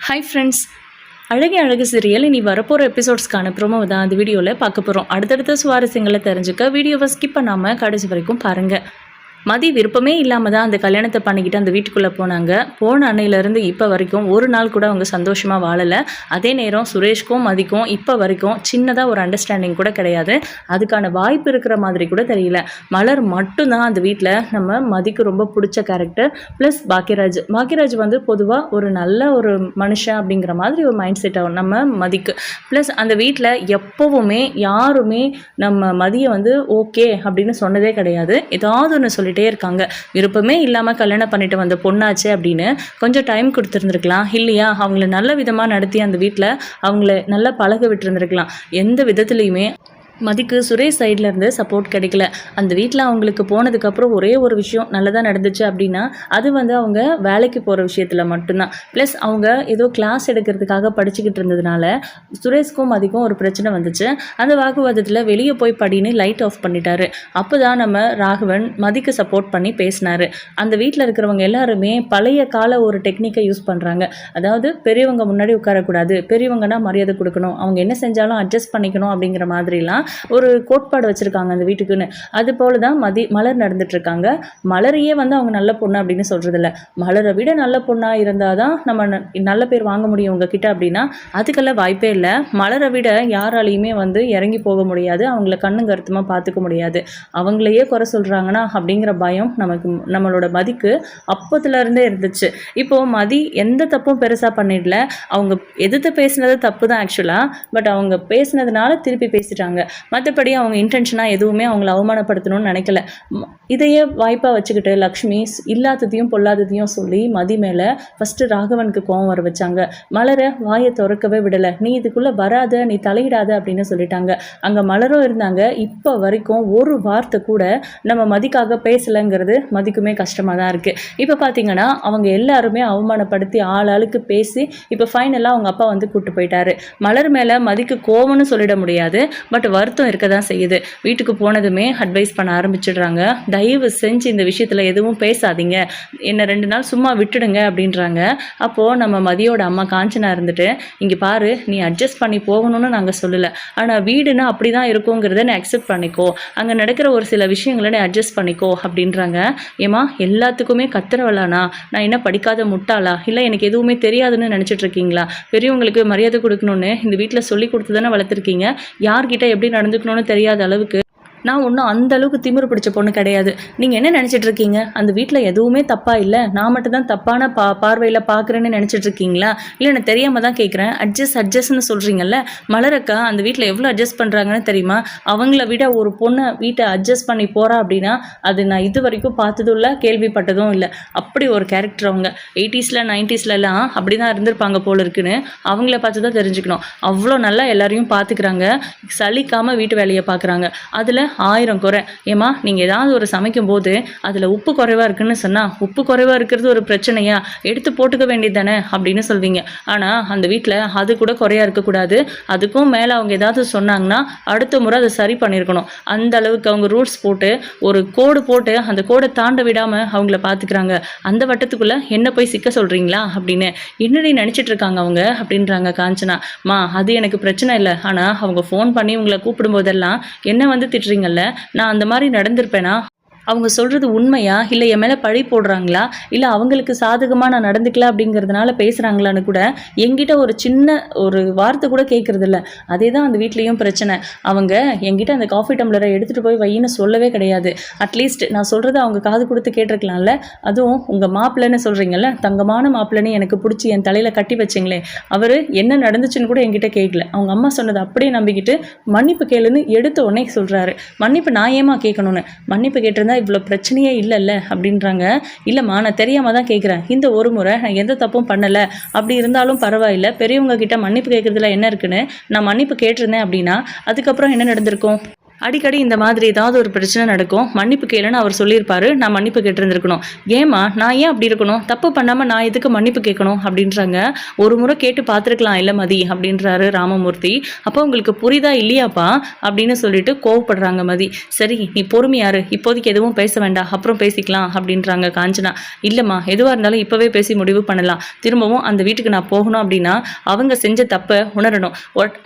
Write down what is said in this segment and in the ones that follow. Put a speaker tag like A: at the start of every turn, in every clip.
A: Hi friends, அழகே அழகு serial இனி வரப்போகிற எபிசோட்ஸ்க்கான ப்ரோமோ தான் அந்த வீடியோவில் பார்க்க போகிறோம். அடுத்தடுத்த சுவாரஸ்யங்களை தெரிஞ்சுக்க வீடியோவை ஸ்கிப் பண்ணாமல் கடைசி வரைக்கும் பாருங்கள். மதி விருப்பமே இல்லாமல் தான் அந்த கல்யாணத்தை பண்ணிக்கிட்டு அந்த வீட்டுக்குள்ளே போனாங்க. போன அன்னையிலேருந்து இப்போ வரைக்கும் ஒரு நாள் கூட அவங்க சந்தோஷமாக வாழலை. அதே நேரம் சுரேஷ்க்கும் மதிக்கும் இப்போ வரைக்கும் சின்னதாக ஒரு அண்டர்ஸ்டாண்டிங் கூட கிடையாது. அதுக்கான வாய்ப்பு இருக்கிற மாதிரி கூட தெரியல. மலர் மட்டும்தான் அந்த வீட்டில் நம்ம மதிக்கு ரொம்ப பிடிச்ச கேரக்டர். ப்ளஸ் பாக்கியராஜ் வந்து பொதுவாக ஒரு நல்ல ஒரு மனுஷன் அப்படிங்கிற மாதிரி ஒரு மைண்ட் செட் ஆகும் நம்ம மதிக்கு. ப்ளஸ் அந்த வீட்டில் எப்போவுமே யாருமே நம்ம மதியை வந்து ஓகே அப்படின்னு சொன்னதே கிடையாது. ஏதாவது ஒன்று சொல்லிட்டே இருக்காங்க. விருப்பமே இல்லாமல் கல்யாணம் பண்ணிட்டு வந்த பொண்ணாச்சு அப்படின்னு கொஞ்சம் டைம் கொடுத்துருந்துருக்கலாம். இல்லையா அவங்கள நல்ல விதமாக நடத்தி அந்த வீட்டில் அவங்கள நல்லா பழக விட்டுருந்துருக்கலாம். எந்த விதத்துலையுமே மதிக்கு சுரேஷ் சைட்லேருந்து சப்போர்ட் கிடைக்கல. அந்த வீட்டில் அவங்களுக்கு போனதுக்கப்புறம் ஒரே ஒரு விஷயம் நல்லதாக நடந்துச்சு அப்படின்னா அது வந்து அவங்க வேலைக்கு போகிற விஷயத்தில் மட்டும்தான். ப்ளஸ் அவங்க ஏதோ கிளாஸ் எடுக்கிறதுக்காக படிச்சுக்கிட்டு இருந்ததுனால சுரேஷ்க்கும் மதிக்கும் ஒரு பிரச்சனை வந்துச்சு. அந்த வாக்குவாதத்தில் வெளியே போய் படின்னு லைட் ஆஃப் பண்ணிட்டாரு. அப்போ தான் நம்ம ராகவன் மதிக்கு சப்போர்ட் பண்ணி பேசினார். அந்த வீட்டில் இருக்கிறவங்க எல்லாருமே பழைய கால ஒரு டெக்னிக்கை யூஸ் பண்ணுறாங்க. அதாவது பெரியவங்க முன்னாடி உட்காரக்கூடாது, பெரியவங்கன்னா மரியாதை கொடுக்கணும், அவங்க என்ன செஞ்சாலும் அட்ஜஸ்ட் பண்ணிக்கணும் அப்படிங்கிற மாதிரிலாம் ஒரு கோட்பாடு வச்சுருக்காங்க அந்த வீட்டுக்குன்னு. அது போல தான் மலர் நடந்துட்டுருக்காங்க. மலரையே வந்து அவங்க நல்ல பொண்ணு அப்படின்னு சொல்கிறதில்ல. மலரை விட நல்ல பொண்ணாக இருந்தால் தான் நம்ம நல்ல பேர் வாங்க முடியும் உங்ககிட்ட அப்படின்னா அதுக்கெல்லாம் வாய்ப்பே இல்லை. மலரை விட யாராலையுமே வந்து இறங்கி போக முடியாது, அவங்கள கண்ணு கருத்துமாக பார்த்துக்க முடியாது. அவங்களையே குறை சொல்கிறாங்கன்னா அப்படிங்கிற பயம் நம்மளோட மதிக்கு அப்போத்துலேருந்தே இருந்துச்சு. இப்போது மதி எந்த தப்பும் பெருசாக பண்ணிடல. அவங்க எதிர்த்து பேசினது தப்பு தான் ஆக்சுவலாக. பட் அவங்க பேசினதுனால திருப்பி பேசிட்டாங்க. மற்றபடி அவங்க இன்டென்ஷனாக எதுவுமே அவங்கள அவமானப்படுத்தணும்னு நினைக்கல. இதையே வாய்ப்பாக வச்சுக்கிட்டு லக்ஷ்மி இல்லாததையும் பொல்லாததையும் சொல்லி மதி மேலே ஃபஸ்ட்டு ராகவனுக்கு கோவம் வர வச்சாங்க. மலரை வாயை திறக்கவே விடலை. நீ இதுக்குள்ளே வராத, நீ தலையிடாத அப்படின்னு சொல்லிட்டாங்க. அங்கே மலரும் இருந்தாங்க. இப்போ வரைக்கும் ஒரு வார்த்தை கூட நம்ம மதிக்காக பேசலைங்கிறது மதிக்குமே கஷ்டமாக தான் இருக்குது. இப்போ பார்த்தீங்கன்னா அவங்க எல்லாருமே அவமானப்படுத்தி ஆளுக்கு பேசி இப்போ ஃபைனலாக அவங்க அப்பா வந்து கூப்பிட்டு போயிட்டாரு. மலர் மேலே மதிக்கு கோவம்னு சொல்லிட முடியாது, பட் வருத்தம் இருக்க தான் செய்யுது. வீட்டுக்கு போனதுமே அட்வைஸ் பண்ண ஆரம்பிச்சிடுறாங்க. தயவு செஞ்சு இந்த விஷயத்தில் எதுவும் பேசாதீங்க, என்ன 2 நாள் சும்மா விட்டுடுங்க அப்படின்றாங்க. அப்போது நம்ம மதியோட அம்மா காஞ்சனா இருந்துட்டு, இங்கே பாரு, நீ அட்ஜஸ்ட் பண்ணி போகணும்னு நாங்கள் சொல்லலை, ஆனால் வீடுன்னா அப்படி தான் இருக்குங்கிறத நீ அக்செப்ட் பண்ணிக்கோ, அங்கே நடக்கிற ஒரு சில விஷயங்களை நீ அட்ஜஸ்ட் பண்ணிக்கோ அப்படின்றாங்க. ஏமா எல்லாத்துக்குமே கத்துறவளானா? நான் என்ன படிக்காத முட்டாளா? இல்லை எனக்கு எதுவுமே தெரியாதுன்னு நினச்சிட்டு இருக்கீங்களா? பெரியவங்களுக்கு மரியாதை கொடுக்கணும்னு இந்த வீட்டில் சொல்லி கொடுத்து தானே வளர்த்துருக்கீங்க. யார்கிட்ட எப்படி நடந்துக்கணும்னு தெரியாத அளவுக்கு நான் ஒன்றும் அந்த அளவுக்கு திமிரு பிடிச்ச பொண்ணு கிடையாது. நீங்கள் என்ன நினச்சிட்டு இருக்கீங்க? அந்த வீட்டில் எதுவுமே தப்பாக இல்லை, நான் மட்டும் தான் தப்பான பார்வையில் பார்க்குறேன்னு நினச்சிட்டு இருக்கீங்களா? இல்லை நான் தெரியாமல் தான் கேட்குறேன். அட்ஜஸ்ட்னு சொல்கிறீங்கல்ல. மலரக்கா அந்த வீட்டில் எவ்வளோ அட்ஜஸ்ட் பண்ணுறாங்கன்னு தெரியுமா? அவங்கள விட ஒரு பொண்ணை வீட்டை அட்ஜஸ்ட் பண்ணி போகிறா அப்படின்னா அது நான் இது வரைக்கும் பார்த்ததும் இல்லை, கேள்விப்பட்டதும் இல்லை. அப்படி ஒரு கேரக்டர் அவங்க 80s 90sலாம் அப்படி தான் இருந்திருப்பாங்க போல இருக்குன்னு அவங்கள பார்த்து தான் தெரிஞ்சுக்கணும். அவ்வளோ நல்லா எல்லாரையும் பார்த்துக்கிறாங்க, சலிக்காமல் வீட்டு வேலையை பார்க்குறாங்க. அதில் 1000 குறை. ஏமா நீங்கள் ஏதாவது ஒரு சமைக்கும் போது அதில் உப்பு குறைவாக இருக்குன்னு சொன்னால் உப்பு குறைவாக இருக்கிறது ஒரு பிரச்சனையா? எடுத்து போட்டுக்க வேண்டியது தானே அப்படின்னு சொல்வீங்க. ஆனால் அந்த வீட்டில் அது கூட குறையாக இருக்கக்கூடாது. அதுக்கும் மேலே அவங்க ஏதாவது சொன்னாங்கன்னா அடுத்த முறை அதை சரி பண்ணியிருக்கணும். அந்த அளவுக்கு அவங்க ரூல்ஸ் போட்டு ஒரு கோடு போட்டு அந்த கோடை தாண்ட விடாமல் அவங்கள பார்த்துக்கிறாங்க. அந்த வட்டத்துக்குள்ளே என்ன போய் சிக்க சொல்கிறீங்களா அப்படின்னு என்னடி நினச்சிட்டு இருக்காங்க அவங்க அப்படின்றாங்க காஞ்சனா. அது எனக்கு பிரச்சனை இல்லை, ஆனால் அவங்க ஃபோன் பண்ணி உங்களை கூப்பிடும்போதெல்லாம் என்ன வந்து திட்டுறீங்க, நான் அந்த மாதிரி நடந்திருப்பேனா? அவங்க சொல்கிறது உண்மையா, இல்லை என் மேலே பழி போடுறாங்களா, இல்லை அவங்களுக்கு சாதகமாக நான் நடந்துக்கல அப்படிங்கிறதுனால பேசுகிறாங்களான்னு கூட என்கிட்ட ஒரு சின்ன ஒரு வார்த்தை கூட கேட்குறதில்ல. அதே தான் அந்த வீட்லேயும் பிரச்சனை. அவங்க என்கிட்ட அந்த காஃபி டம்ளரை எடுத்துகிட்டு போய் வையின்னு சொல்லவே கிடையாது. அட்லீஸ்ட் நான் சொல்கிறத அவங்க காது கொடுத்து கேட்டிருக்கலாம்ல. அதுவும் உங்கள் மாப்பிள்ளைன்னு சொல்கிறீங்கல்ல, தங்கமான மாப்பிள்ளைன்னு எனக்கு பிடிச்சி என் தலையில் கட்டி வச்சிங்களே, அவர் என்ன நடந்துச்சுன்னு கூட என்கிட்ட கேட்கல. அவங்க அம்மா சொன்னதை அப்படியே நம்பிக்கிட்டு மன்னிப்பு கேளுன்னு எடுத்த உடனே சொல்கிறாரு. மன்னிப்பு நான் ஏமா கேட்கணும்னு? மன்னிப்பு கேட்டிருந்தா இவ்வளோ பிரச்சனையே இல்லைல்ல அப்படின்றாங்க. இல்லைம்மா நான் தெரியாமல் தான் கேட்குறேன், இந்த ஒரு முறை நான் எந்த தப்பும் பண்ணலை, அப்படி இருந்தாலும் பரவாயில்ல, பெரியவங்க கிட்ட மன்னிப்பு கேட்குறதுல என்ன இருக்குன்னு நான் மன்னிப்பு கேட்டிருந்தேன் அப்படின்னா அதுக்கப்புறம் என்ன நடந்திருக்கும்? அடிக்கடி இந்த மாதிரி ஏதாவது ஒரு பிரச்சனை நடக்கும். மன்னிப்பு கேளுன்னு அவர் சொல்லியிருப்பாரு. நான் மன்னிப்பு கேட்டிருந்திருக்கணும். ஏம்மா நான் ஏன் அப்படி இருக்கணும்? தப்பு பண்ணாமல் நான் எதுக்கு மன்னிப்பு கேட்கணும் அப்படின்றாங்க. ஒரு முறை கேட்டு பார்த்துருக்கலாம் இல்லை மதி அப்படின்றாரு ராமமூர்த்தி. அப்போ உங்களுக்கு புரியுதா இல்லையாப்பா அப்படின்னு சொல்லிட்டு கோவப்படுறாங்க மதி. சரி நீ பொறுமையாரு, இப்போதைக்கு எதுவும் பேச வேண்டாம், அப்புறம் பேசிக்கலாம் அப்படின்றாங்க காஞ்சனா. இல்லைம்மா எதுவாக இருந்தாலும் இப்போவே பேசி முடிவு பண்ணலாம். திரும்பவும் அந்த வீட்டுக்கு நான் போகணும் அப்படின்னா அவங்க செஞ்ச தப்பை உணரணும்.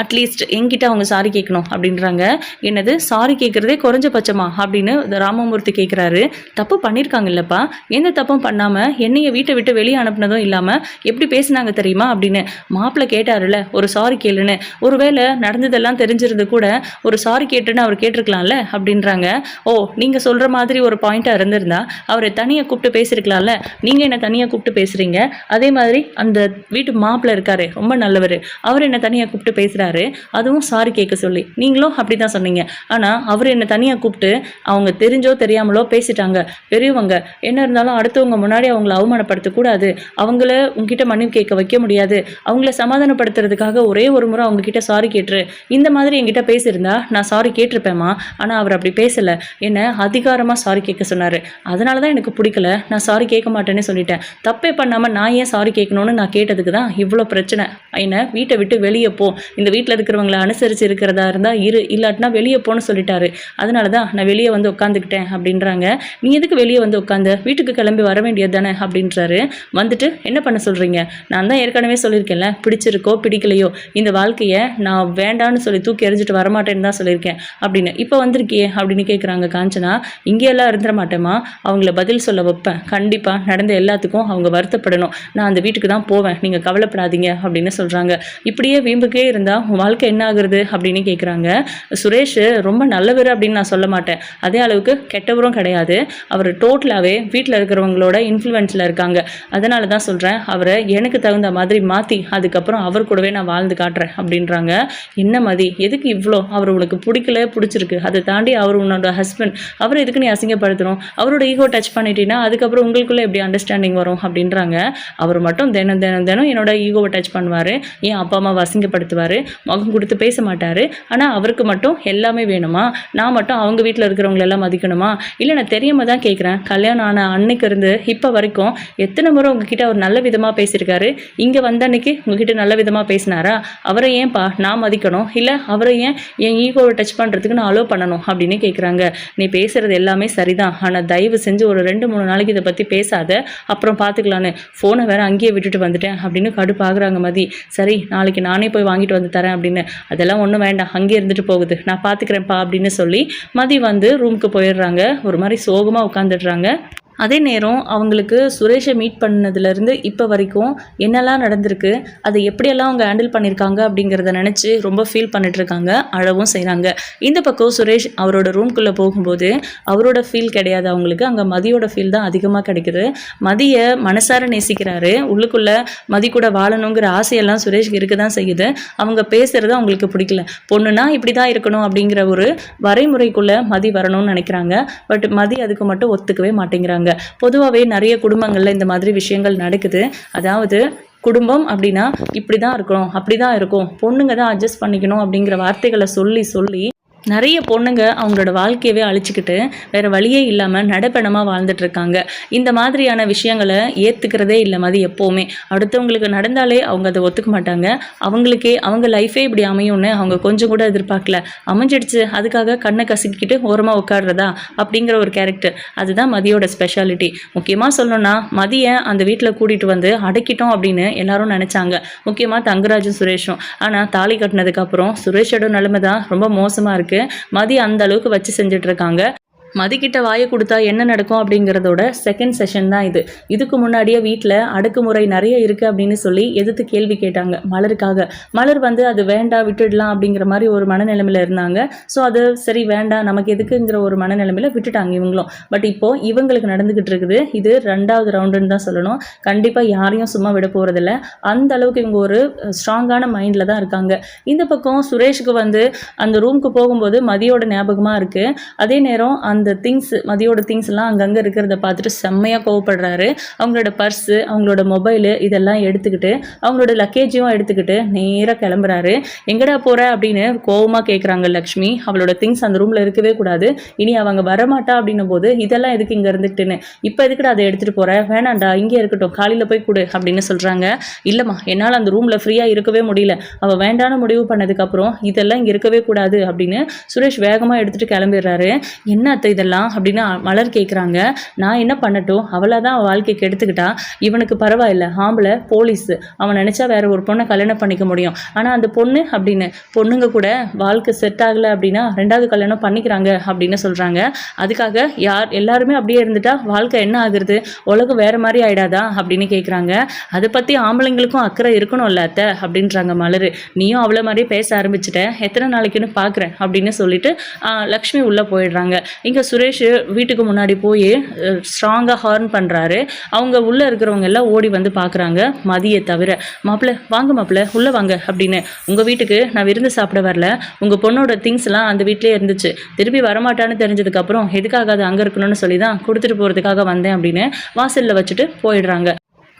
A: அட்லீஸ்ட் என்கிட்ட அவங்க சாரி கேட்கணும் அப்படின்றாங்க. என்னது சாரி கேட்குறதே குறைஞ்சபட்சமா அப்படின்னு ராமமூர்த்தி கேட்குறாரு. தப்பு பண்ணியிருக்காங்க இல்லைப்பா, எந்த தப்பும் பண்ணாமல் என்னைய வீட்டை விட்டு வெளியே அனுப்புனதும் இல்லாமல் எப்படி பேசினாங்க தெரியுமா அப்படின்னு மாப்பிள்ளை கேட்டாருல்ல ஒரு சாரி கேளுன்னு. ஒருவேளை நடந்ததெல்லாம் தெரிஞ்சிருந்து கூட ஒரு சாரி கேட்டுன்னு அவர் கேட்டிருக்கலாம்ல அப்படின்றாங்க. ஓ நீங்கள் சொல்கிற மாதிரி ஒரு பாயிண்ட்டாக இருந்திருந்தா அவரை தனியாக கூப்பிட்டு பேசியிருக்கலாம்ல, நீங்கள் என்ன தனியாக கூப்பிட்டு பேசுகிறீங்க. அதே மாதிரி அந்த வீட்டு மாப்பிள்ளை இருக்காரு ரொம்ப நல்லவர், அவர் என்ன தனியாக கூப்பிட்டு பேசுகிறாரு, அதுவும் சாரி கேட்க சொல்லி. நீங்களும் அப்படி தான் சொன்னீங்க. ஆனால் அவர் என்னை தனியாக கூப்பிட்டு அவங்க தெரிஞ்சோ தெரியாமலோ பேசிட்டாங்க. பெரியவங்க என்ன இருந்தாலும் அடுத்தவங்க முன்னாடி அவங்கள அவமானப்படுத்தக்கூடாது, அவங்கள உங்ககிட்ட மன்னிப்பு கேட்க வைக்க முடியாது, அவங்கள சமாதானப்படுத்துறதுக்காக ஒரே ஒரு முறை அவங்கக்கிட்ட சாரி கேட்டுரு, இந்த மாதிரி என்கிட்ட பேசியிருந்தா நான் சாரி கேட்டிருப்பேம்மா. ஆனால் அவர் அப்படி பேசலை, என்னை அதிகாரமாக சாரி கேட்க சொன்னார். அதனால தான் எனக்கு பிடிக்கல, நான் சாரி கேட்க மாட்டேன்னு சொல்லிட்டேன். தப்பே பண்ணாமல் நான் ஏன் சாரி கேட்கணும்னு நான் கேட்டதுக்கு தான் இவ்வளோ பிரச்சனை. என்னை வீட்டை விட்டு வெளியே போ, இந்த வீட்டில் இருக்கிறவங்களை அனுசரித்து இருக்கிறதா இருந்தால் இல்லாட்டினா வெளியே போன்னு சொல்லிட்டாரு. அதனால தான் நான் வெளியே வந்து உட்காந்துக்கிட்டேன் அப்படின்றாங்க. நீ எதுக்கு வெளியே வந்து உட்காந்து, வீட்டுக்கு கிளம்பி வர வேண்டியது தானே அப்படின்றாரு. வந்துட்டு என்ன பண்ண சொல்கிறீங்க? நான் தான் ஏற்கனவே சொல்லியிருக்கேன்ல, பிடிச்சிருக்கோ பிடிக்கலையோ இந்த வாழ்க்கையை நான் வேண்டான்னு சொல்லி தூக்கி எறிஞ்சிட்டு வரமாட்டேன்னு தான் சொல்லியிருக்கேன் அப்படின்னு. இப்போ வந்திருக்கியே அப்படின்னு கேட்குறாங்க காஞ்சனா. இங்கேயெல்லாம் இருந்துட மாட்டேம்மா, அவங்கள பதில் சொல்ல வைப்பேன். கண்டிப்பாக நடந்த எல்லாத்துக்கும் அவங்க வருத்தப்படணும். நான் அந்த வீட்டுக்கு தான் போவேன், நீங்கள் கவலைப்படாதீங்க அப்படின்னு சொல்கிறாங்க. இப்படியே வீம்புக்கே இருந்தால் உன் வாழ்க்கை என்ன ஆகுறது அப்படின்னு கேட்குறாங்க. சுரேஷ் ரொம்ப நல்லவர் அப்படின்னு நான் சொல்ல மாட்டேன், அதே அளவுக்கு கெட்டவரும் கிடையாது. அவர் டோட்டலாகவே வீட்டில் இருக்கிறவங்களோட இன்ஃப்ளூயன்ஸில் இருக்காங்க. அதனால தான் சொல்கிறேன், அவரை எனக்கு தகுந்த மாதிரி மாற்றி அதுக்கப்புறம் அவர் கூடவே நான் வாழ்ந்து காட்டுறேன் அப்படின்றாங்க. என்ன மதி எதுக்கு இவ்வளோ, அவர் உனக்கு பிடிக்கல பிடிச்சிருக்கு, அதை தாண்டி அவர் உன்னோட ஹஸ்பண்ட், அவர் எதுக்கு நீ அசிங்கப்படுத்தணும்? அவரோட ஈகோ டச் பண்ணிட்டீங்கன்னா அதுக்கப்புறம் உங்களுக்குள்ளே எப்படி அண்டர்ஸ்டாண்டிங் வரும் அப்படின்றாங்க. அவர் மட்டும் தினம் தினம் தினம் என்னோட ஈகோவை டச் பண்ணுவார், என் அப்பா அம்மாவை அசிங்கப்படுத்துவார், முகம் கொடுத்து பேச மாட்டார். ஆனால் அவருக்கு மட்டும் எல்லாமே வேணுமா? நான் மட்டும் அவங்க வீட்டில் இருக்கிறவங்களெல்லாம் மதிக்கணுமா? இல்லை நான் தெரியாமல் தான் கேட்குறேன், கல்யாணம் ஆன அன்னைக்கு இருந்து இப்போ வரைக்கும் எத்தனை முறை உங்ககிட்ட அவர் நல்ல விதமாக பேசியிருக்காரு? இங்கே வந்த அன்னைக்கு உங்ககிட்ட நல்ல விதமாக பேசினாரா? அவரை ஏன்ப்பா நான் மதிக்கணும்? இல்லை அவரை ஏன் என் ஈகோவை டச் பண்ணுறதுக்கு நான் அலோவ் பண்ணணும் அப்படின்னு கேட்குறாங்க. நீ பேசுகிறது எல்லாமே சரிதான், ஆனால் தயவு செஞ்சு ஒரு 2-3 நாளைக்கு இதை பற்றி பேசாத, அப்புறம் பார்த்துக்கலான்னு ஃபோனை வேறு அங்கேயே விட்டுட்டு வந்துட்டேன் அப்படின்னு கடுப்பாகிறாங்க மதி. சரி நாளைக்கு நானே போய் வாங்கிட்டு வந்து தரேன் அப்படின்னு. அதெல்லாம் ஒன்றும் வேண்டாம், அங்கேயே இருந்துட்டு போகுது, நான் பார்த்துக்கிறேன்ப்பா அப்படின்னு சொல்லி மதி வந்து ரூமுக்கு போயிடுறாங்க. ஒரு மாதிரி சோகமாக உட்காந்துடுறாங்க. அதே நேரம் அவங்களுக்கு சுரேஷை மீட் பண்ணதுலேருந்து இப்போ வரைக்கும் என்னெல்லாம் நடந்திருக்கு, அதை எப்படியெல்லாம் அவங்க ஹேண்டில் பண்ணியிருக்காங்க அப்படிங்கிறத நினச்சி ரொம்ப ஃபீல் பண்ணிட்டுருக்காங்க, அழவும் செய்கிறாங்க. இந்த பக்கம் சுரேஷ் அவரோட ரூம்குள்ளே போகும்போது அவரோட ஃபீல் கிடையாது அவங்களுக்கு, அங்கே மதியோட ஃபீல் தான் அதிகமாக கிடைக்குது. மதியை மனசார நேசிக்கிறாரு, உள்ளுக்குள்ளே மதி கூட வாழணுங்கிற ஆசையெல்லாம் சுரேஷ்க்கு இருக்க தான் செய்யுது. அவங்க பேசுகிறது அவங்களுக்கு பிடிக்கல. பொண்ணுனா இப்படி தான் இருக்கணும் அப்படிங்கிற ஒரு வரைமுறைக்குள்ளே மதி வரணும்னு நினைக்கிறாங்க. பட் மதி அதுக்கு மட்டும் ஒத்துக்கவே மாட்டேங்கிறாங்க. பொதுவாகவே நிறைய குடும்பங்களில் இந்த மாதிரி விஷயங்கள் நடக்குது. அதாவது குடும்பம் அப்படின்னா இப்படி தான் இருக்கணும், அப்படி தான் இருக்கும், பொண்ணுங்க தான் அட்ஜஸ்ட் பண்ணிக்கணும் அப்படிங்கிற வார்த்தைகளை சொல்லி சொல்லி நிறைய பொண்ணுங்க அவங்களோட வாழ்க்கையவே அழிச்சிக்கிட்டு வேறு வழியே இல்லாமல் நடப்பணமாக வாழ்ந்துட்டுருக்காங்க. இந்த மாதிரியான விஷயங்களை ஏற்றுக்கிறதே இல்லை மதி எப்போவுமே. அடுத்தவங்களுக்கு நடந்தாலே அவங்க அதை ஒத்துக்க மாட்டாங்க. அவங்களுக்கே அவங்க லைஃபே இப்படி அமையும்னு அவங்க கொஞ்சம் கூட எதிர்பார்க்கல. அமைஞ்சிடுச்சு அதுக்காக கண்ணை கசிக்கிட்டு ஓரமாக உட்காடுறதா அப்படிங்கிற ஒரு கேரக்டர், அதுதான் மதியோட ஸ்பெஷாலிட்டி. முக்கியமாக சொல்லணும்னா மதியை அந்த வீட்டில் கூட்டிகிட்டு வந்து அடக்கிட்டோம் அப்படின்னு எல்லாரும் நினச்சாங்க, முக்கியமாக தங்கராஜும் சுரேஷும். ஆனால் தாலி கட்டினதுக்கப்புறம் சுரேஷோட நிலைமை தான் ரொம்ப மோசமாக இருக்குது. மதி அந்த அளவுக்கு வச்சு செஞ்சுட்டு இருக்காங்க. மதிக்கிட்ட வாயை கொடுத்தா என்ன நடக்கும் அப்படிங்கிறதோட செகண்ட் செஷன் தான் இது. இதுக்கு முன்னாடியே வீட்டில் அடக்குமுறை நிறைய இருக்குது அப்படின்னு சொல்லி எதிர்த்து கேள்வி கேட்டாங்க மலருக்காக. மலர் வந்து அது வேண்டாம் விட்டுடலாம் அப்படிங்கிற மாதிரி ஒரு மனநிலைமையில் இருந்தாங்க. ஸோ அது சரி வேண்டாம் நமக்கு எதுக்குங்கிற ஒரு மனநிலைமையில் விட்டுட்டாங்க இவங்களும். பட் இப்போது இவங்களுக்கு நடந்துக்கிட்டு இருக்குது. இது 2வது ரவுண்டுன்னு தான் சொல்லணும். கண்டிப்பாக யாரையும் சும்மா விட போகிறதில்ல. அந்த அளவுக்கு இவங்க ஒரு ஸ்ட்ராங்கான மைண்டில் தான் இருக்காங்க. இந்த பக்கம் சுரேஷுக்கு வந்து அந்த ரூமுக்கு போகும்போது மதியோட ஞாபகமாக இருக்குது. அதே நேரம் அந்த அந்த மதியோட திங்ஸ்லாம் அங்கங்கே இருக்கிறத பார்த்துட்டு செம்மையாக கோவப்படுறாரு. அவங்களோட பர்ஸு, அவங்களோட மொபைலு இதெல்லாம் எடுத்துக்கிட்டு அவங்களோட லக்கேஜையும் எடுத்துக்கிட்டு நேராக கிளம்புறாரு. எங்கடா போகிற அப்படின்னு கோவமாக கேட்குறாங்க லக்ஷ்மி. அவளோட திங்ஸ் அந்த ரூமில் இருக்கவே கூடாது, இனி அவங்க வரமாட்டா அப்படின்னும் போது இதெல்லாம் எதுக்கு இங்கே இருந்துக்கிட்டுன்னு, இப்போ எதுக்குடா அதை எடுத்துகிட்டு போகிற, வேணாண்டா இங்கே இருக்கட்டும், காலையில் போய் கொடு அப்படின்னு சொல்கிறாங்க. இல்லைம்மா, என்னால் அந்த ரூமில் ஃப்ரீயாக இருக்கவே முடியல, அவள் வேண்டான்னு முடிவு பண்ணதுக்கப்புறம் இதெல்லாம் இங்கே இருக்கவே கூடாது அப்படின்னு சுரேஷ் வேகமாக எடுத்துகிட்டு கிளம்பிடுறாரு. என்ன அத்தை இதெல்லாம் அப்படின்னு மலர் கேட்குறாங்க. நான் என்ன பண்ணட்டும், அவளை தான் அவள் வாழ்க்கைக்கு எடுத்துக்கிட்டா, இவனுக்கு பரவாயில்ல, ஆம்பளை போலீஸ், அவன் நினச்சா வேற ஒரு பொண்ணை கல்யாணம் பண்ணிக்க முடியும், ஆனால் அந்த பொண்ணு அப்படின்னு பொண்ணுங்க கூட வாழ்க்கை செட் ஆகலை அப்படின்னா 2வது கல்யாணம் பண்ணிக்கிறாங்க அப்படின்னு சொல்கிறாங்க. அதுக்காக எல்லாருமே அப்படியே இருந்துட்டா வாழ்க்கை என்ன ஆகுறது, உலகம் வேற மாதிரி ஆயிடாதா அப்படின்னு கேட்குறாங்க. அதை பற்றி ஆம்பளைங்களுக்கும் அக்கறை இருக்கணும்ல அத்தை அப்படின்றாங்க மலர். நீயும் அவ்வளோ மாதிரியே பேச ஆரம்பிச்சிட்ட, எத்தனை நாளைக்குன்னு பார்க்குறேன் அப்படின்னு சொல்லிட்டு லக்ஷ்மி உள்ளே போயிடுறாங்க. இங்கே சுரேஷ் வீட்டுக்கு முன்னாடி போய் ஸ்ட்ராங்காக ஹார்ன் பண்ணுறாரு. அவங்க உள்ளே இருக்கிறவங்க எல்லாம் ஓடி வந்து பார்க்குறாங்க, மதியை தவிர. மாப்பிள்ளை வாங்க, மாப்பிள்ளை உள்ளே வாங்க அப்படின்னு. உங்கள் வீட்டுக்கு நான் விருந்து சாப்பிட வரல, உங்கள் பொண்ணோட திங்ஸ்லாம் அந்த வீட்டிலே இருந்துச்சு, திருப்பி வரமாட்டான்னு தெரிஞ்சதுக்கப்புறம் எதுக்காக அது அங்கே இருக்கணும்னு சொல்லி தான் கொடுத்துட்டு போகிறதுக்காக வந்தேன் அப்படின்னு வாசலில் வச்சுட்டு போயிடுறாங்க.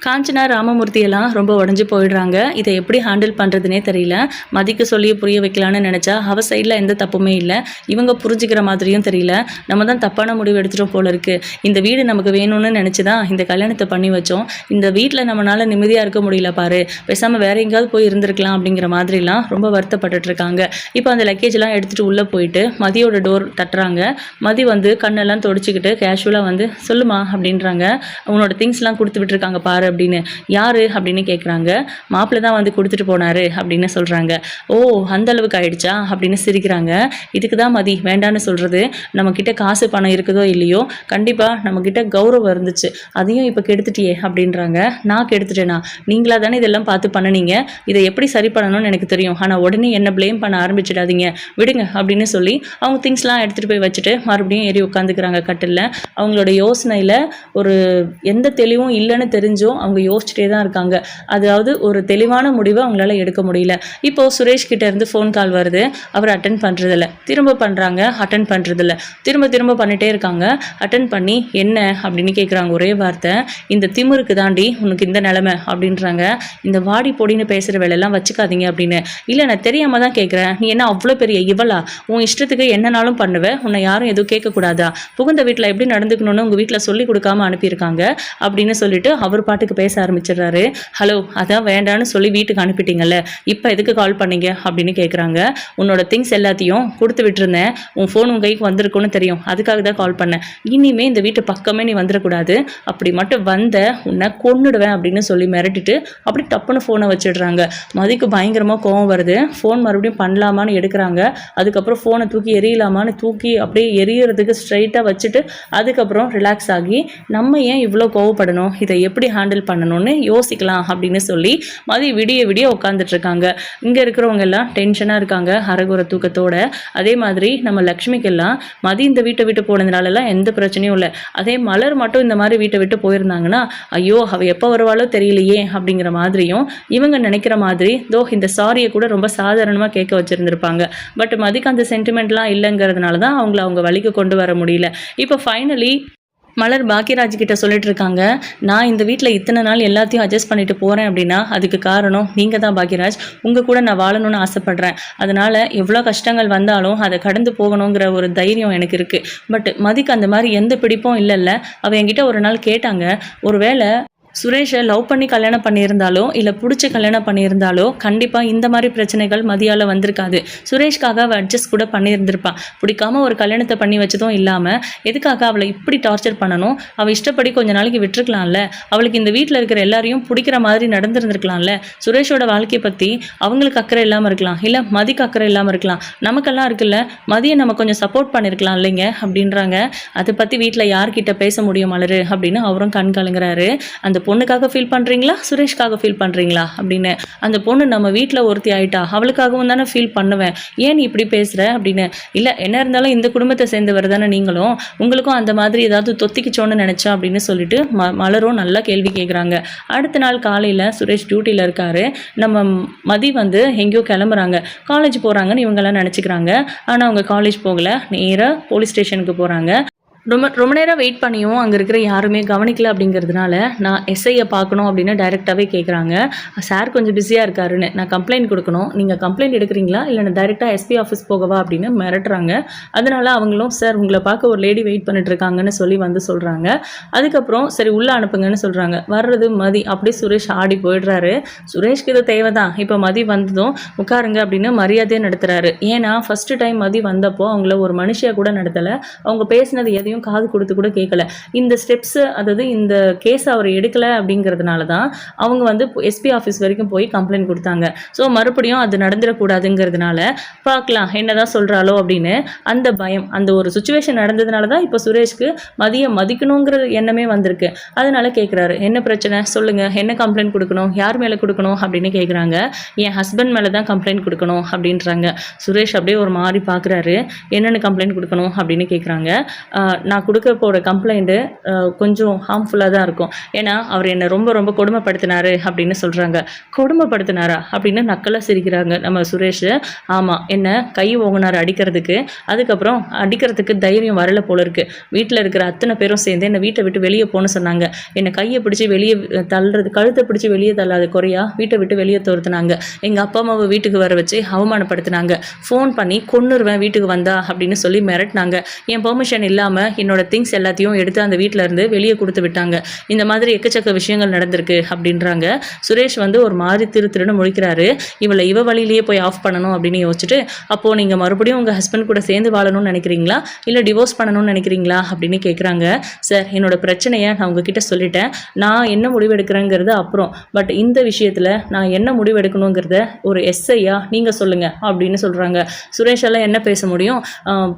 A: காஞ்சனா ராமமூர்த்தி எல்லாம் ரொம்ப உடஞ்சி போயிடுறாங்க. இதை எப்படி ஹேண்டில் பண்ணுறதுனே தெரியல. மதிக்கு சொல்லி புரிய வைக்கலான்னு நினச்சா அவள் சைடில் எந்த தப்புமே இல்லை, இவங்க புரிஞ்சுக்கிற மாதிரியும் தெரியல. நம்ம தான் தப்பான முடிவு எடுத்துட்டோம் போல இருக்குது. இந்த வீடு நமக்கு வேணும்னு நினச்சி தான் இந்த கல்யாணத்தை பண்ணி வச்சோம், இந்த வீட்டில் நம்மளால் நிம்மதியாக இருக்க முடியல பாரு, பேசாமல் வேற எங்கேயாவது போய் இருந்திருக்கலாம் அப்படிங்கிற மாதிரிலாம் ரொம்ப வருத்தப்பட்டுட்டு இருக்காங்க. இப்போ அந்த லக்கேஜ்லாம் எடுத்துகிட்டு உள்ளே போயிட்டு மதியோட டோர் தட்டுறாங்க. மதி வந்து கண்ணெல்லாம் தொடச்சிக்கிட்டு கேஷுவலாக வந்து சொல்லுமா அப்படின்றாங்க. உன்னோட திங்ஸ்லாம் கொடுத்து விட்டுருக்காங்க பாரு அப்படின்னு. யாரு அப்படின்னு கேட்குறாங்க. மாப்பிள்ளை தான் வந்து கொடுத்துட்டு போனாரு அப்படின்னு சொல்கிறாங்க. ஓ, அந்த அளவுக்கு ஆயிடுச்சா அப்படின்னு சிரிக்கிறாங்க. இதுக்கு தான் மதி வேண்டான்னு சொல்கிறது. நம்மக்கிட்ட காசு பணம் இருக்குதோ இல்லையோ, கண்டிப்பாக நம்மக்கிட்ட கௌரவம் இருந்துச்சு, அதையும் இப்போ கெடுத்துட்டியே அப்படின்றாங்க. நான் கெடுத்துட்டேனா? நீங்களா தானே இதெல்லாம் பார்த்து பண்ணினீங்க, இதை எப்படி சரி பண்ணணும்னு எனக்கு தெரியும், ஆனால் உடனே என்ன ப்ளேம் பண்ண ஆரம்பிச்சிடாதீங்க, விடுங்க அப்படின்னு சொல்லி அவங்க திங்ஸ்லாம் எடுத்துகிட்டு போய் வச்சுட்டு மறுபடியும் ஏறி உட்காந்துக்கிறாங்க கட்டிலில். அவங்களோட யோசனையில் ஒரு எந்த தெளிவும் இல்லைன்னு தெரிஞ்சும் அவங்க யோசிச்சுட்டே தான் இருக்காங்க. அதாவது ஒரு தெளிவான முடிவை அவங்களால எடுக்க முடியல. இப்போது சுரேஷ் கிட்ட இருந்து ஃபோன் கால் வருது, அவர் அட்டன் பண்ணுறதில்ல, திரும்ப பண்ணுறாங்க, அட்டன் பண்ணுறதில்ல, திரும்ப பண்ணிகிட்டே இருக்காங்க. அட்டன் பண்ணி என்ன அப்படின்னு கேட்குறாங்க. ஒரே வார்த்தை, இந்த திமிருக்கு தாண்டி உனக்கு இந்த நிலைமை அப்படின்றாங்க. இந்த வாடி பொடின்னு பேசுகிற வேலையெல்லாம் வச்சுக்காதீங்க அப்படின்னு. இல்லை, நான் தெரியாமல் தான் கேட்குறேன், நீ என்ன அவ்வளோ பெரிய இவளா, உன் இஷ்டத்துக்கு என்னனாலும் பண்ணுவேன், உன்னை யாரும் எதுவும் கேட்கக்கூடாதா, புகுந்த வீட்டில் எப்படி நடந்துக்கணும்னு உங்கள் வீட்டில் சொல்லி கொடுக்காம அனுப்பியிருக்காங்க அப்படின்னு சொல்லிட்டு அவர் பாட்டுக்கு பேச ஆரம்பிச்சிடுறாரு. ஹலோ, அதான் வேண்டான்னு சொல்லி வீட்டுக்கு அனுப்பிட்டீங்கல்ல, இப்போ எதுக்கு கால் பண்ணீங்க அப்படின்னு கேட்குறாங்க. உன்னோட திங்ஸ் எல்லாத்தையும் கொடுத்து விட்டுருந்தேன், உன் ஃபோன் உன் கைக்கு வந்திருக்குன்னு தெரியும், அதுக்காக தான் கால் பண்ணேன், இனிமே இந்த வீட்டு பக்கமே நீ வந்துடக்கூடாது, அப்படி மட்டும் வந்த உன்னை கொன்னுடுவேன் அப்படின்னு சொல்லி மிரட்டிட்டு அப்படி டப்புன்னு ஃபோனை வச்சிடுறாங்க. மதிக்கு பயங்கரமாக கோவம் வருது. ஃபோன் மறுபடியும் பண்ணலாமான்னு எடுக்கிறாங்க. அதுக்கப்புறம் ஃபோனை தூக்கி எரியலாமான்னு தூக்கி அப்படியே எரியறதுக்கு ஸ்ட்ரைட்டாக வச்சுட்டு அதுக்கப்புறம் ரிலாக்ஸ் ஆகி நம்ம ஏன் இவ்வளோ கோவப்படணும், இதை எப்படி ஹேண்டில் பண்ணணும்னு யோசிக்கலாம் அப்படின்னு சொல்லி மதி விடிய உட்காந்துட்டு இருக்காங்க. இங்கே இருக்கிறவங்க எல்லாம் டென்ஷனாக இருக்காங்க, அரகுற தூக்கத்தோட. அதே மாதிரி நம்ம லக்ஷ்மிக்கெல்லாம் மதி இந்த வீட்டை விட்டு போனதுனாலலாம் எந்த பிரச்சனையும் இல்லை. அதே மலர் மட்டும் இந்த மாதிரி வீட்டை விட்டு போயிருந்தாங்கன்னா, ஐயோ அவள் எப்போ வருவாளோ தெரியலையே அப்படிங்கிற மாதிரியும் இவங்க நினைக்கிற மாதிரி இந்த சாரியை கூட ரொம்ப சாதாரணமாக கேட்க வச்சுருந்துருப்பாங்க. பட் மதிக்கு அந்த சென்டிமெண்ட்லாம் இல்லைங்கிறதுனால தான் அவங்க வழிக்கு கொண்டு வர முடியல. இப்போ ஃபைனலி மலர் பாக்கியராஜ் கிட்ட சொல்லிட்டு இருக்காங்க, நான் இந்த வீட்டில் இத்தனை நாள் எல்லாத்தையும் அட்ஜஸ்ட் பண்ணிட்டு போகிறேன் அப்படின்னா அதுக்கு காரணம் நீங்கள் தான் பாக்கியராஜ், உங்கள் கூட நான் வாழணும்னு ஆசைப்பட்றேன், அதனால் எவ்வளோ கஷ்டங்கள் வந்தாலும் அதை கடந்து போகணுங்கிற ஒரு தைரியம் எனக்கு இருக்குது. பட் மதிக்கு அந்த மாதிரி எந்த பிடிப்பும் இல்லைல்ல. அவள் என்கிட்ட ஒரு நாள் கேட்டாங்க, ஒருவேளை சுரேஷை லவ் பண்ணி கல்யாணம் பண்ணியிருந்தாலோ இல்லை பிடிச்சி கல்யாணம் பண்ணியிருந்தாலோ கண்டிப்பாக இந்த மாதிரி பிரச்சனைகள் மதியால் வந்திருக்காது. சுரேஷ்காக அவள் அட்ஜஸ்ட் கூட பண்ணியிருந்திருப்பாள். பிடிக்காம ஒரு கல்யாணத்தை பண்ணி வச்சதும் இல்லாமல் எதுக்காக அவளை இப்படி டார்ச்சர் பண்ணணும், அவள் இஷ்டப்படி கொஞ்ச நாளைக்கு விட்டுருக்கலாம்ல, அவளுக்கு இந்த வீட்டில் இருக்கிற எல்லாரையும் பிடிக்கிற மாதிரி நடந்துருந்துருக்கலாம்ல. சுரேஷோட வாழ்க்கையை பற்றி அவங்களுக்கு அக்கறை இல்லாமல் இருக்கலாம், இல்லை மதிக்கு அக்கறை இல்லாமல் இருக்கலாம், நமக்கெல்லாம் இருக்குல்ல, மதியை நம்ம கொஞ்சம் சப்போர்ட் பண்ணியிருக்கலாம் இல்லைங்க அப்படின்றாங்க. அதை பற்றி வீட்டில் யார்கிட்ட பேச முடியும் மலரு அப்படின்னு அவரும் கண் கலங்குறாரு. அந்த பொண்ணுக்காக ஃபீல் பண்ணுறீங்களா, சுரேஷ்காக ஃபீல் பண்ணுறீங்களா அப்படின்னு. அந்த பொண்ணு நம்ம வீட்டில் ஒருத்தி ஆயிட்டா, அவளுக்காகவும் தானே ஃபீல் பண்ணுவேன், ஏன் நீ இப்படி பேசுகிற அப்படின்னு. இல்லை, என்ன இருந்தாலும் இந்த குடும்பத்தை சேர்ந்தவர் தானே நீங்களும், உங்களுக்கும் அந்த மாதிரி ஏதாவது தொத்திக்கிச்சோன்னு நினச்சா அப்படின்னு சொல்லிட்டு மலரும் நல்லா கேள்வி கேட்குறாங்க. அடுத்த நாள் காலையில் சுரேஷ் டியூட்டியில் இருக்காரு. நம்ம மதி வந்து எங்கேயோ கிளம்புறாங்க, காலேஜ் போகிறாங்கன்னு இவங்கெல்லாம் நினச்சிக்கிறாங்க. ஆனால் அவங்க காலேஜ் போகலை, நேராக போலீஸ் ஸ்டேஷனுக்கு போகிறாங்க. ரொம்ப ரொம்ப நேரம் வெயிட் பண்ணியும் அங்கே இருக்கிற யாருமே கவனிக்கல அப்படிங்கிறதுனால நான் எஸ்ஐயை பார்க்கணும் அப்படின்னு டைரெக்டாகவே கேட்குறாங்க. சார் கொஞ்சம் பிஸியாக இருக்காருன்னு. நான் கம்ப்ளைண்ட் கொடுக்கணும், நீங்கள் கம்ப்ளைண்ட் எடுக்கிறீங்களா இல்லை நான் டைரெக்டாக எஸ்பி ஆஃபீஸ் போகவா அப்படின்னு மிரட்டுறாங்க. அதனால அவங்களும் சார் உங்களை பார்க்க ஒரு லேடி வெயிட் பண்ணிட்டு இருக்காங்கன்னு சொல்லி வந்து சொல்கிறாங்க. அதுக்கப்புறம் சரி உள்ளே அனுப்புங்கன்னு சொல்கிறாங்க. வர்றது மதி. அப்படியே சுரேஷ் ஆடி போயிடுறாரு. சுரேஷ்க்கு இது தேவை தான். இப்போ மதி வந்ததும் உட்காருங்க அப்படின்னு மரியாதையை நடத்துகிறாரு. ஏன்னா ஃபஸ்ட்டு டைம் மதி வந்தப்போ அவங்கள ஒரு மனுஷியாக கூட நடத்தலை. அவங்க பேசினது எதையும் காது கொடுத்து கூட கேட்கல. இந்த ஸ்டெப்ஸ், அதாவது இந்த கேஸ் அவர் எடுக்கல அப்படிங்கிறதுனால தான் அவங்க வந்து எஸ்பி ஆஃபீஸ் வரைக்கும் போய் கம்ப்ளைண்ட் கொடுத்தாங்க. ஸோ மறுபடியும் அது நடந்துடக்கூடாதுங்கிறதுனால பார்க்கலாம் என்னதான் சொல்கிறாளோ அப்படின்னு அந்த பயம், அந்த ஒரு சுச்சுவேஷன் நடந்ததுனால தான் இப்போ சுரேஷ்க்கு மதியை மதிக்கணுங்கிற எண்ணமே வந்திருக்கு. அதனால கேட்குறாரு, என்ன பிரச்சனை சொல்லுங்கள், என்ன கம்ப்ளைண்ட் கொடுக்கணும், யார் மேலே கொடுக்கணும் அப்படின்னு கேட்குறாங்க. என் ஹஸ்பண்ட் மேலே தான் கம்ப்ளைண்ட் கொடுக்கணும் அப்படின்றாங்க. சுரேஷ் அப்படியே ஒரு மாதிரி பார்க்குறாரு. என்னென்னு கம்ப்ளைண்ட் கொடுக்கணும் அப்படின்னு கேட்குறாங்க. நான் கொடுக்க போகிற கம்ப்ளைண்ட்டு கொஞ்சம் ஹார்ம்ஃபுல்லாக தான் இருக்கும். ஏன்னா அவர் என்னை ரொம்ப ரொம்ப கொடுமைப்படுத்தினாரு அப்படின்னு சொல்கிறாங்க. கொடுமைப்படுத்தினாரா அப்படின்னு நக்கலாக சிரிக்கிறாங்க நம்ம சுரேஷ். ஆமாம், என்ன கை ஓங்கினார் அடிக்கிறதுக்கு. அதுக்கப்புறம் அடிக்கிறதுக்கு தைரியம் வரல போல இருக்குது. வீட்டில் இருக்கிற அத்தனை பேரும் சேர்ந்து என்னை வீட்டை விட்டு வெளியே போன்னு சொன்னாங்க. என்னை கையை பிடிச்சி வெளியே தள்ளுறது, கழுத்தை பிடிச்சி வெளியே தள்ளாத குறையா வீட்டை விட்டு வெளியே துரத்துனாங்க. எங்கள் அப்பா அம்மாவை வீட்டுக்கு வர வச்சு அவமானப்படுத்தினாங்க. ஃபோன் பண்ணி கொன்னுருவேன் வீட்டுக்கு வந்தா அப்படின்னு சொல்லி மிரட்டினாங்க. என் பெர்மிஷன் இல்லாமல் என்னோட திங்ஸ் எல்லாத்தையும் எடுத்து அந்த வீட்டில் இருந்து வெளியே கொடுத்து விட்டாங்க. இந்த மாதிரி எக்கச்சக்க விஷயங்கள் நடந்திருக்கு அப்படின்றாங்க. சுரேஷ் வந்து ஒரு மாதிரி திருன்னு முழிக்கிறாரு. இவளை இவ வழியிலேயே போய் ஆஃப் பண்ணணும் அப்படின்னு யோசிச்சுட்டு, அப்போது நீங்கள் மறுபடியும் உங்கள் ஹஸ்பண்ட் கூட சேர்ந்து வாழணும்னு நினைக்கிறீங்களா இல்லை டிவோர்ஸ் பண்ணணும்னு நினைக்கிறீங்களா அப்படின்னு கேட்குறாங்க. சார், என்னோட பிரச்சனையை நான் உங்ககிட்ட சொல்லிட்டேன். நான் என்ன முடிவு எடுக்கிறேங்கிறது அப்புறம், பட் இந்த விஷயத்தில் நான் என்ன முடிவு எடுக்கணுங்கிறத ஒரு எஸ்ஐயா நீங்கள் சொல்லுங்கள் அப்படின்னு சொல்கிறாங்க. சுரேஷால் என்ன பேச முடியும்?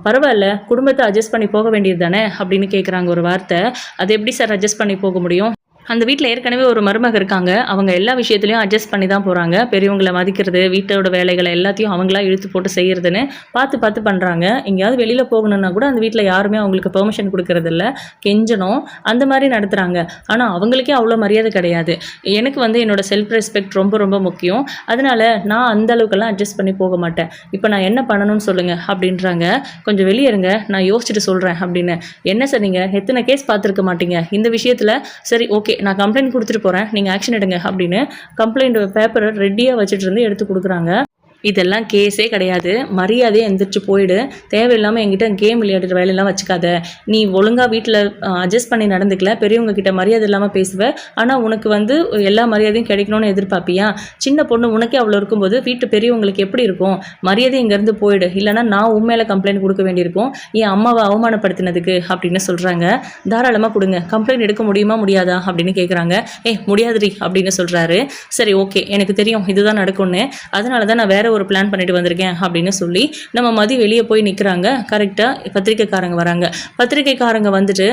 A: பரவாயில்ல, குடும்பத்தை அட்ஜஸ்ட் பண்ணி போக வேண்டியது தானே அப்படின்னு கேட்குறாங்க ஒரு வார்த்தை. அது எப்படி சார் அட்ஜஸ்ட் பண்ணி போக முடியும்? அந்த வீட்டில் ஏற்கனவே ஒரு மருமக இருக்காங்க. அவங்க எல்லா விஷயத்துலையும் அட்ஜஸ்ட் பண்ணி தான் போகிறாங்க. பெரியவங்களை மதிக்கிறது, வீட்டோட வேலைகளை எல்லாத்தையும் அவங்களா இழுத்து போட்டு செய்கிறதுன்னு பார்த்து பண்ணுறாங்க. எங்கேயாவது வெளியில் போகணுன்னா கூட அந்த வீட்டில் யாருமே அவங்களுக்கு பெர்மிஷன் கொடுக்கறதில்ல, கெஞ்சணும், அந்த மாதிரி நடத்துகிறாங்க. ஆனால் அவங்களுக்கே அவ்வளோ மரியாதை கிடையாது. எனக்கு வந்து என்னோட செல்ஃப் ரெஸ்பெக்ட் ரொம்ப ரொம்ப முக்கியம். அதனால் நான் அந்த அளவுக்கெல்லாம் அட்ஜஸ்ட் பண்ணி போக மாட்டேன். இப்போ நான் என்ன பண்ணணும்னு சொல்லுங்கள் அப்படின்றாங்க. கொஞ்சம் வெளியே இருங்க, நான் யோசிச்சுட்டு சொல்கிறேன் அப்படின்னு. என்ன சார் நீங்கள் எத்தனை கேஸ் பார்த்துருக்க மாட்டீங்க, இந்த விஷயத்தில் சரி ஓகே நான் கம்ப்ளைண்ட் கொடுத்துட்டு போகிறேன், நீங்கள் ஆக்ஷன் எடுங்க அப்படின்னு கம்ப்ளைண்ட் பேப்பரை ரெடியாக வச்சுட்டு இருந்து எடுத்து கொடுக்குறாங்க. இதெல்லாம் கேஸே கிடையாது, மரியாதையை எந்திரிச்சு போயிடு, தேவையில்லாமல் என்கிட்ட கேம் விளையாடுற வேலையெல்லாம் வச்சுக்காத. நீ ஒழுங்காக வீட்டில் அட்ஜஸ்ட் பண்ணி நடந்துக்கல, பெரியவங்க கிட்ட மரியாதை இல்லாமல் பேசுவேன், ஆனால் உனக்கு வந்து எல்லா மரியாதையும் கிடைக்கணும்னு எதிர்பார்ப்பியா? சின்ன பொண்ணு உனக்கே அவ்வளோ இருக்கும்போது வீட்டு பெரியவங்களுக்கு எப்படி இருக்கும்? மரியாதை இங்கேருந்து போயிடு, இல்லைனா நான் உண்மையில கம்ப்ளைண்ட் கொடுக்க வேண்டியிருக்கும் என் அம்மாவை அவமானப்படுத்தினதுக்கு அப்படின்னு சொல்கிறாங்க. தாராளமாக கொடுங்க, கம்ப்ளைண்ட் எடுக்க முடியுமா முடியாதா அப்படின்னு கேட்குறாங்க. முடியாதுரி அப்படின்னு சொல்கிறாரு. சரி ஓகே, எனக்கு தெரியும் இதுதான் நடக்கும்னு, அதனால தான் நான் வேற ஒரு பிளான் பண்ணிட்டு வந்திருக்கேன் அப்படின்னு சொல்லி நம்ம மதி வெளியே போய் நிற்கிறாங்க. கரெக்டாக பத்திரிக்கைக்காரங்க வராங்க. பத்திரிக்கைக்காரங்க வந்துட்டு,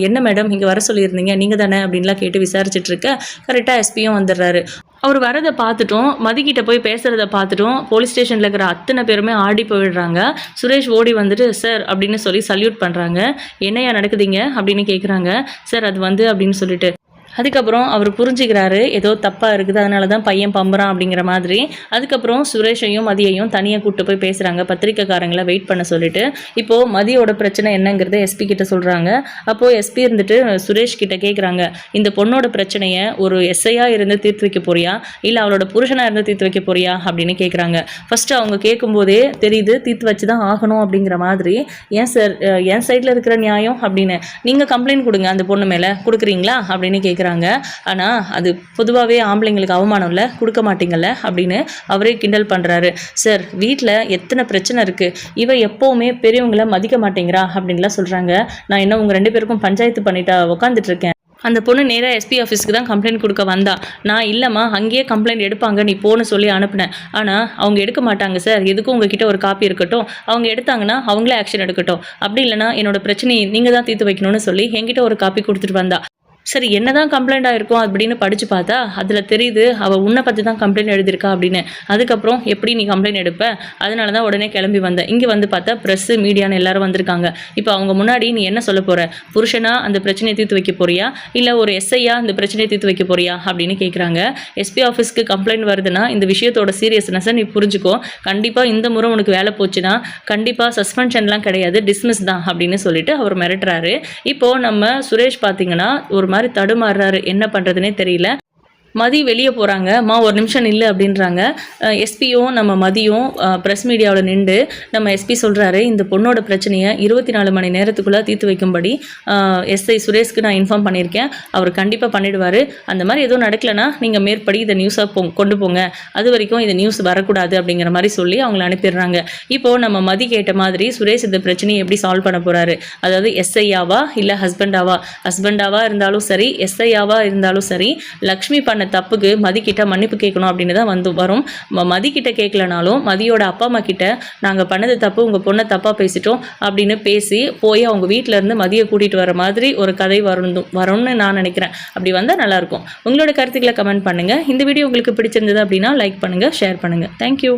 A: என்ன மேடம் இங்கே வர சொல்லியிருந்தீங்க, நீங்கள் தானே அப்படின்லாம் கேட்டு விசாரிச்சுட்டு இருக்க. கரெக்டாக எஸ்பியும் வந்துடுறாரு. அவர் வரதை பார்த்துட்டும் மதிக்கிட்ட போய் பேசுகிறத பார்த்துட்டும் போலீஸ் ஸ்டேஷனில் இருக்கிற அத்தனை பேருமே ஆடி போயிடுறாங்க. சுரேஷ் ஓடி வந்துட்டு சார் அப்படின்னு சொல்லி சல்யூட் பண்ணுறாங்க. என்னையா நடக்குதுங்க அப்படின்னு கேட்குறாங்க. சார் அது வந்து அப்படின்னு சொல்லிட்டு அதுக்கப்புறம் அவர் புரிஞ்சுக்கிறாரு ஏதோ தப்பாக இருக்குது, அதனால தான் பையன் பம்புறான் அப்படிங்கிற மாதிரி. அதுக்கப்புறம் சுரேஷையும் மதியையும் தனியாக கூப்பிட்டு போய் பேசுகிறாங்க, பத்திரிக்கைக்காரங்களை வெயிட் பண்ண சொல்லிட்டு. இப்போது மதியோட பிரச்சனை என்னங்கிறத எஸ்பி கிட்ட சொல்கிறாங்க. அப்போது எஸ்பி இருந்துட்டு சுரேஷ் கிட்ட கேட்குறாங்க, இந்த பொண்ணோட பிரச்சனையை ஒரு எஸ்ஐயாக இருந்து தீர்த்து வைக்க போறியா இல்லை அவளோட புருஷனாக இருந்து தீர்த்து வைக்க போறியா அப்படின்னு கேட்குறாங்க. ஃபஸ்ட்டு அவங்க கேட்கும்போதே தெரியுது தீர்த்து வச்சு தான் ஆகணும் அப்படிங்கிற மாதிரி. ஏன் சார் என் சைடில் இருக்கிற நியாயம் அப்படின்னு, நீங்கள் கம்ப்ளைண்ட் கொடுங்க அந்த பொண்ணு மேலே, கொடுக்குறீங்களா அப்படின்னு கேட்குறாங்க. ஆனால் அது பொதுவாகவே ஆம்பளைங்களுக்கு அவமானம் இல்லை, கொடுக்க மாட்டீங்கல்ல அப்படின்னு அவரே கிண்டல் பண்ணுறாரு. சார் வீட்டில் எத்தனை பிரச்சனை இருக்குது, இவ எப்போவுமே பெரியவங்களை மதிக்க மாட்டேங்கிறா அப்படின்லாம் சொல்கிறாங்க. நான் என்ன உங்கள் 2 பேருக்கும் பஞ்சாயத்து பண்ணிட்டா உட்காந்துட்ருக்கேன். அந்த பொண்ணு நேராக எஸ்பி ஆஃபீஸ்க்கு தான் கம்ப்ளைண்ட் கொடுக்க வந்தா. நான் இல்லைம்மா அங்கேயே கம்ப்ளைண்ட் எடுப்பாங்க நீ போன்னு சொல்லி அனுப்புனேன். ஆனால் அவங்க எடுக்க மாட்டாங்க சார், எதுக்கும் உங்ககிட்ட ஒரு காப்பி இருக்கட்டும், அவங்க எடுத்தாங்கன்னா அவங்களே ஆக்ஷன் எடுக்கட்டும், அப்படி இல்லைனா என்னோட பிரச்சனையை நீங்கள் தான் தீர்த்து வைக்கணும்னு சொல்லி என்கிட்ட ஒரு காப்பி கொடுத்துட்டு வந்தா. சரி என்னதான் கம்ப்ளைண்ட் ஆயிருக்கும் அப்படின்னு படித்து பார்த்தா அதில் தெரியுது அவள் உன்னை பற்றி தான் கம்ப்ளைண்ட் எழுதியிருக்கா அப்படின்னு. அதுக்கப்புறம் எப்படி நீ கம்ப்ளைண்ட் எடுப்ப, அதனால தான் உடனே கிளம்பி வந்தேன். இங்கே வந்து பார்த்தா ப்ரெஸ்ஸு மீடியான்னு எல்லாரும் வந்திருக்காங்க. இப்போ அவங்க முன்னாடி நீ என்ன சொல்ல போகிற, புருஷனா அந்த பிரச்சனையை தீர்த்து வைக்க போறியா இல்லை ஒரு எஸ்ஐயா அந்த பிரச்சனையை தீர்த்து வைக்க போறியா அப்படின்னு கேட்குறாங்க. எஸ்பி ஆஃபீஸ்க்கு கம்ப்ளைண்ட் வருதுன்னா இந்த விஷயத்தோட சீரியஸ்னஸை நீ புரிஞ்சுக்கோ. கண்டிப்பாக இந்த முறை உனக்கு வேலை போச்சுன்னா கண்டிப்பாக சஸ்பென்ஷன்லாம் கிடையாது, டிஸ்மிஸ் தான் அப்படின்னு சொல்லிட்டு அவர் மிரட்டுறாரு. இப்போது நம்ம சுரேஷ் பார்த்தீங்கன்னா ஒரு மாதிரி தடுமாறுறாரு, என்ன பண்ணுறதுனே தெரியல. மதி வெளியே போகிறாங்க. ஒரு நிமிஷம் நில்லு அப்படின்றாங்க. எஸ்பியும் நம்ம மதியும் ப்ரெஸ் மீடியாவில் நின்று நம்ம எஸ்பி சொல்கிறாரு, இந்த பொண்ணோட பிரச்சனையை 24 மணி நேரத்துக்குள்ளே தீர்த்து வைக்கும்படி எஸ்ஐ சுரேஷ்க்கு நான் இன்ஃபார்ம் பண்ணியிருக்கேன். அவர் கண்டிப்பாக பண்ணிவிடுவார். அந்த மாதிரி எதுவும் நடக்கலைன்னா நீங்கள் மேற்படி இதை நியூஸாக கொண்டு போங்க, அது வரைக்கும் இந்த நியூஸ் வரக்கூடாது அப்படிங்கிற மாதிரி சொல்லி அவங்கள அனுப்பிடுறாங்க. இப்போது நம்ம மதி கேட்ட மாதிரி சுரேஷ் இந்த பிரச்சனையை எப்படி சால்வ் பண்ண போகிறாரு, அதாவது எஸ்ஐயாவா இல்லை ஹஸ்பண்டாவா இருந்தாலும் சரி, எஸ்ஐயாவா இருந்தாலும் சரி, லக்ஷ்மி பண்ண தப்புக்கு மதிக்கிட்ட மன்னிப்பு கேட்கணும் அப்படின்னு தான் வரும். மதிக்கிட்ட கேட்கலனாலும் மதியோட அப்பா அம்மா கிட்ட நாங்கள் பண்ணது தப்பு, உங்கள் பொண்ணை தப்பாக பேசிட்டோம் அப்படின்னு பேசி போய் அவங்க வீட்டில் இருந்து மதியை கூட்டிகிட்டு வர மாதிரி ஒரு கதை வரும்னு நான் நினைக்கிறேன். அப்படி வந்தால் நல்லாயிருக்கும். உங்களோட கருத்துக்களை கமெண்ட் பண்ணுங்கள். இந்த வீடியோ உங்களுக்கு பிடிச்சிருந்தது அப்படின்னா லைக் பண்ணுங்கள், ஷேர் பண்ணுங்கள். தேங்க்யூ.